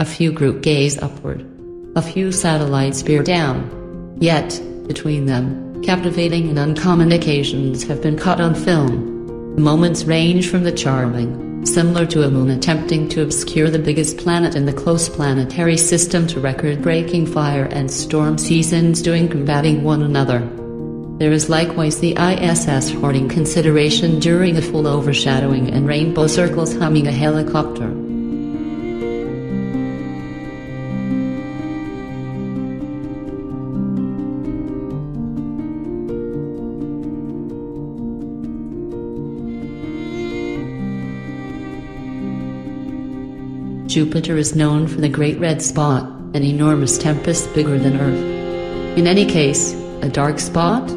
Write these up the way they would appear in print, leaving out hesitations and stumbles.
A few group gaze upward. A few satellites peer down. Yet, between them, captivating and uncommon occasions have been caught on film. The moments range from the charming, similar to a moon attempting to obscure the biggest planet in the close planetary system, to record-breaking fire and storm seasons doing combating one another. There is likewise the ISS hoarding consideration during a full overshadowing and rainbow circles humming a helicopter. Jupiter is known for the Great Red Spot, an enormous tempest bigger than Earth. In any case, a dark spot?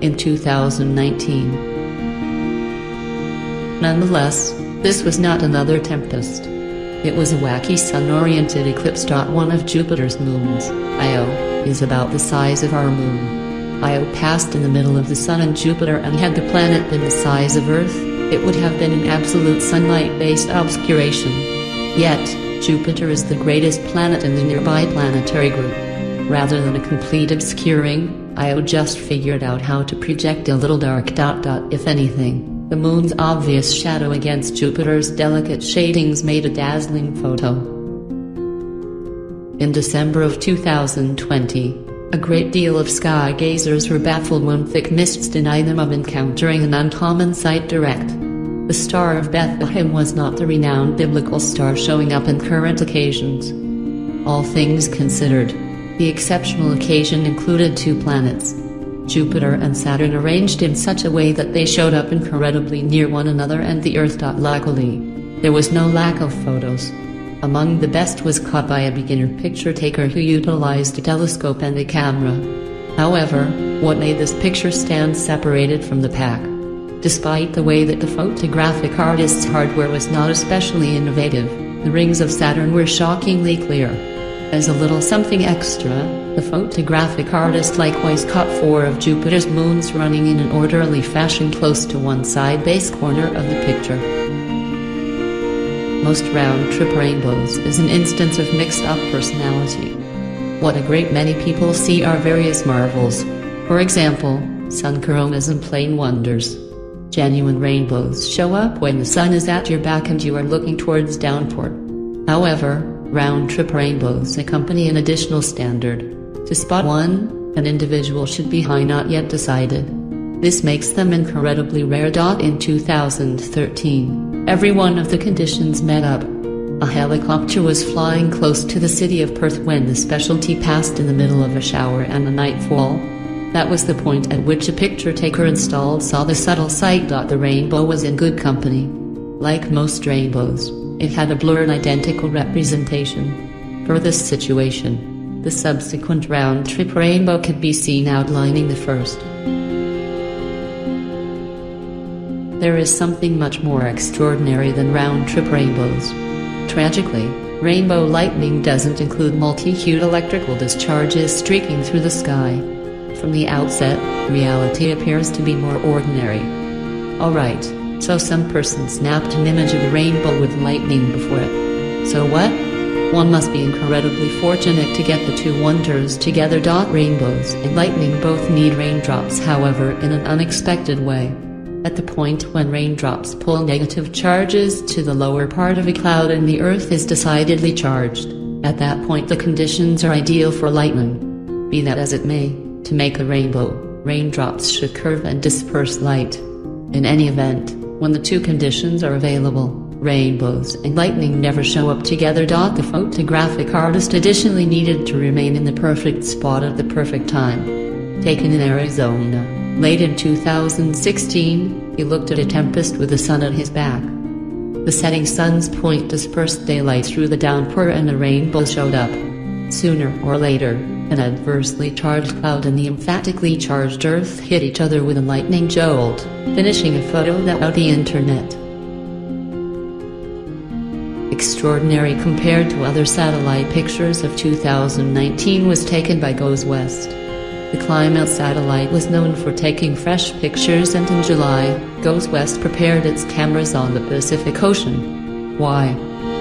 In 2019. Nonetheless, this was not another tempest. It was a wacky sun-oriented eclipse. One of Jupiter's moons, Io, is about the size of our moon. Io passed in the middle of the Sun and Jupiter, and had the planet been the size of Earth, it would have been an absolute sunlight-based obscuration. Yet, Jupiter is the greatest planet in the nearby planetary group. Rather than a complete obscuring, Io just figured out how to project a little dark dot. If anything, the moon's obvious shadow against Jupiter's delicate shadings made a dazzling photo. In December of 2020, a great deal of sky gazers were baffled when thick mists denied them of encountering an uncommon sight direct. The Star of Bethlehem was not the renowned biblical star showing up in current occasions. All things considered, the exceptional occasion included two planets, Jupiter and Saturn, arranged in such a way that they showed up incredibly near one another and the Earth. Luckily, there was no lack of photos. Among the best was caught by a beginner picture taker who utilized a telescope and a camera. However, what made this picture stand separated from the pack? Despite the way that the photographic artist's hardware was not especially innovative, the rings of Saturn were shockingly clear. As a little something extra, the photographic artist likewise caught 4 of Jupiter's moons running in an orderly fashion close to one side base corner of the picture. Most round-trip rainbows is an instance of mixed-up personality. What a great many people see are various marvels. For example, sun coronas and plain wonders. Genuine rainbows show up when the sun is at your back and you are looking towards downport. However, round-trip rainbows accompany an additional standard. To spot one, an individual should be high, not yet decided. This makes them incredibly rare. In 2013, every one of the conditions met up. A helicopter was flying close to the city of Perth when the specialty passed in the middle of a shower and a nightfall. That was the point at which a picture taker installed saw the subtle sight. The rainbow was in good company. Like most rainbows, it had a blurred identical representation. For this situation, the subsequent round-trip rainbow could be seen outlining the first. There is something much more extraordinary than round-trip rainbows. Tragically, rainbow lightning doesn't include multi-hued electrical discharges streaking through the sky. From the outset, reality appears to be more ordinary. Alright, so some person snapped an image of a rainbow with lightning before it. So what? One must be incredibly fortunate to get the two wonders together. Rainbows and lightning both need raindrops, however, in an unexpected way. At the point when raindrops pull negative charges to the lower part of a cloud and the Earth is decidedly charged, at that point the conditions are ideal for lightning. Be that as it may, to make a rainbow, raindrops should curve and disperse light. In any event, when the two conditions are available, rainbows and lightning never show up together. The photographic artist additionally needed to remain in the perfect spot at the perfect time. Taken in Arizona, late in 2016, he looked at a tempest with the sun at his back. The setting sun's point dispersed daylight through the downpour and a rainbow showed up. Sooner or later, an adversely charged cloud and the emphatically charged Earth hit each other with a lightning jolt, finishing a photo that out the internet. Extraordinary compared to other satellite pictures of 2019 was taken by Goes West. The Climate satellite was known for taking fresh pictures, and in July, Goes West prepared its cameras on the Pacific Ocean. Why?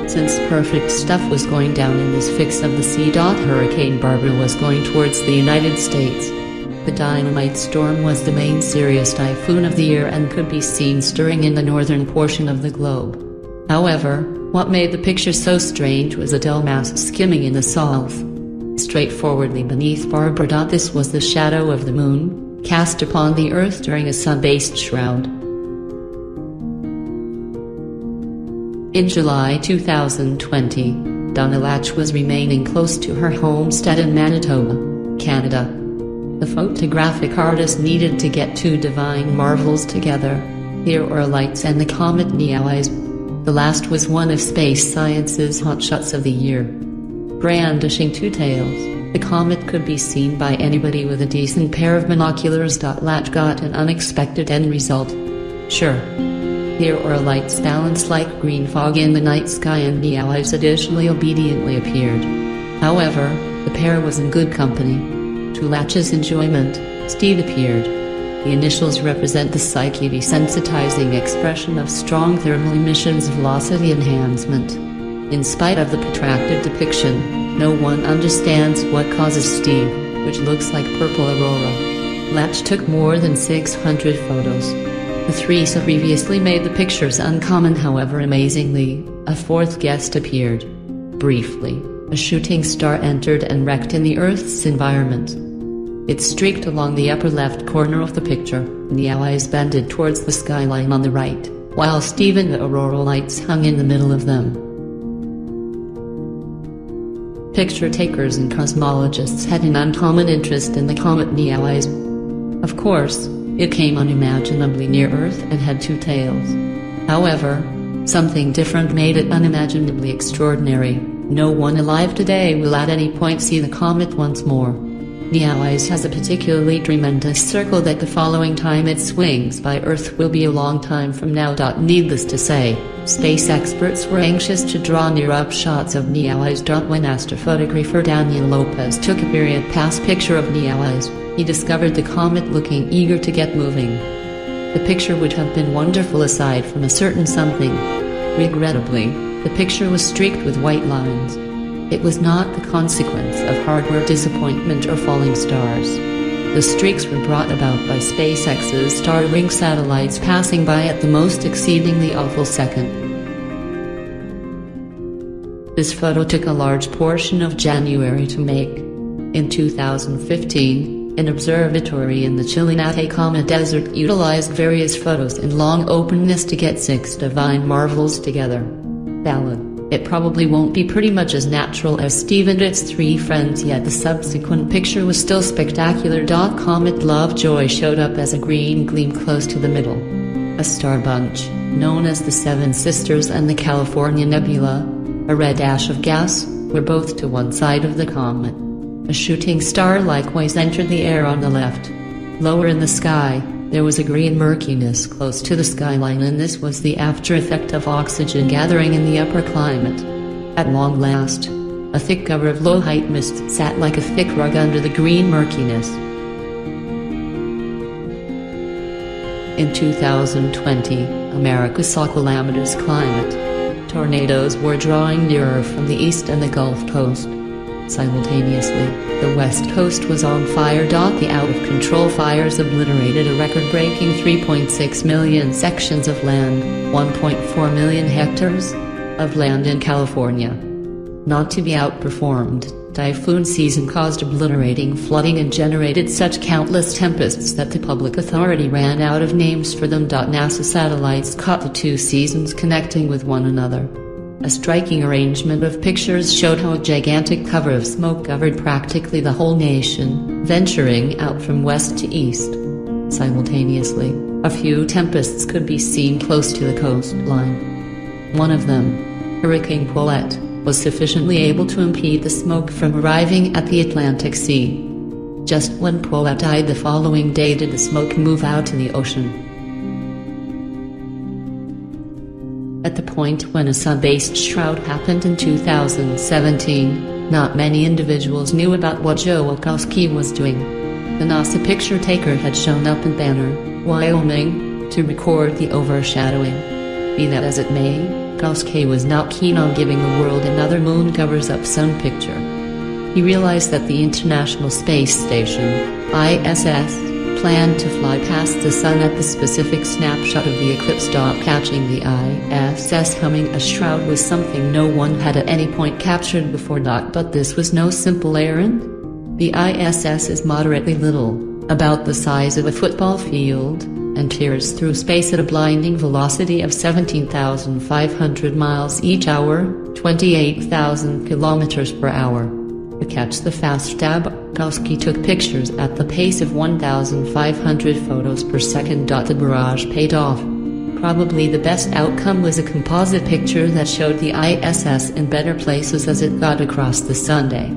Since perfect stuff was going down in this fix of the sea. Hurricane Barbara was going towards the United States. The dynamite storm was the main serious typhoon of the year and could be seen stirring in the northern portion of the globe. However, what made the picture so strange was a dull mass skimming in the south. Straightforwardly beneath Barbara. This was the shadow of the moon, cast upon the earth during a sun-based shroud. In July 2020, Donna Latch was remaining close to her homestead in Manitoba, Canada. The photographic artist needed to get two divine marvels together, the Aurora-lights and the comet Neowise. The last was one of space science's hotshots of the year. Brandishing two tails, the comet could be seen by anybody with a decent pair of binoculars. Latch got an unexpected end result. Sure. The Aurora-lights balanced like green fog in the night sky, and Neowise additionally obediently appeared. However, the pair was in good company. To Latch's enjoyment, Steve appeared. The initials represent the psyche desensitizing expression of strong thermal emissions velocity enhancement. In spite of the protracted depiction, no one understands what causes Steve, which looks like purple aurora. Latch took more than 600 photos. The three previously made the pictures uncommon. However, amazingly, a fourth guest appeared. Briefly, a shooting star entered and wrecked in the Earth's environment. It streaked along the upper left corner of the picture, Neowise bended towards the skyline on the right, while Steve and the Aurora-lights hung in the middle of them. Picture takers and cosmologists had an uncommon interest in the comet Neowise. Of course, it came unimaginably near Earth and had two tails. However, something different made it unimaginably extraordinary. No one alive today will at any point see the comet once more. Neowise has a particularly tremendous circle that the following time it swings by Earth will be a long time from now. Needless to say, space experts were anxious to draw near-up shots of Neowise. When astrophotographer Daniel Lopez took a period-pass picture of Neowise, he discovered the comet looking eager to get moving. The picture would have been wonderful aside from a certain something. Regrettably, the picture was streaked with white lines. It was not the consequence of hardware disappointment or falling stars. The streaks were brought about by SpaceX's Starlink satellites passing by at the most exceedingly awful second. This photo took a large portion of January to make. In 2015, an observatory in the Chilliwack Desert utilized various photos in long openness to get six divine marvels together. Valid. It probably won't be pretty much as natural as Steve and its three friends, yet the subsequent picture was still spectacular. Comet Lovejoy showed up as a green gleam close to the middle. A star bunch, known as the Seven Sisters and the California Nebula, a red ash of gas, were both to one side of the comet. A shooting star likewise entered the air on the left. Lower in the sky, there was a green murkiness close to the skyline, and this was the after effect of oxygen gathering in the upper climate. At long last, a thick cover of low-height mist sat like a thick rug under the green murkiness. In 2020, America saw calamitous climate. Tornadoes were drawing nearer from the east and the Gulf Coast. Simultaneously, the West Coast was on fire. The out-of-control fires obliterated a record-breaking 3.6 million sections of land, 1.4 million hectares of land in California. Not to be outperformed, typhoon season caused obliterating flooding and generated such countless tempests that the public authority ran out of names for them. NASA satellites caught the two seasons connecting with one another. A striking arrangement of pictures showed how a gigantic cover of smoke covered practically the whole nation, venturing out from west to east. Simultaneously, a few tempests could be seen close to the coastline. One of them, Hurricane Paulette, was sufficiently able to impede the smoke from arriving at the Atlantic Sea. Just when Paulette died the following day did the smoke move out to the ocean. At the point when a sun-based shroud happened in 2017, not many individuals knew about what Joe Wachowski was doing. The NASA picture taker had shown up in Banner, Wyoming, to record the overshadowing. Be that as it may, Dabkowski was not keen on giving the world another moon covers up sun picture. He realized that the International Space Station, ISS, planned to fly past the sun at the specific snapshot of the eclipse. Catching the ISS humming a shroud was something no one had at any point captured before. But this was no simple errand. The ISS is moderately little, about the size of a football field, and tears through space at a blinding velocity of 17,500 miles each hour, 28,000 kilometers per hour. To catch the fast Dabkowski took pictures at the pace of 1,500 photos per second. The barrage paid off. Probably the best outcome was a composite picture that showed the ISS in better places as it got across the Sunday.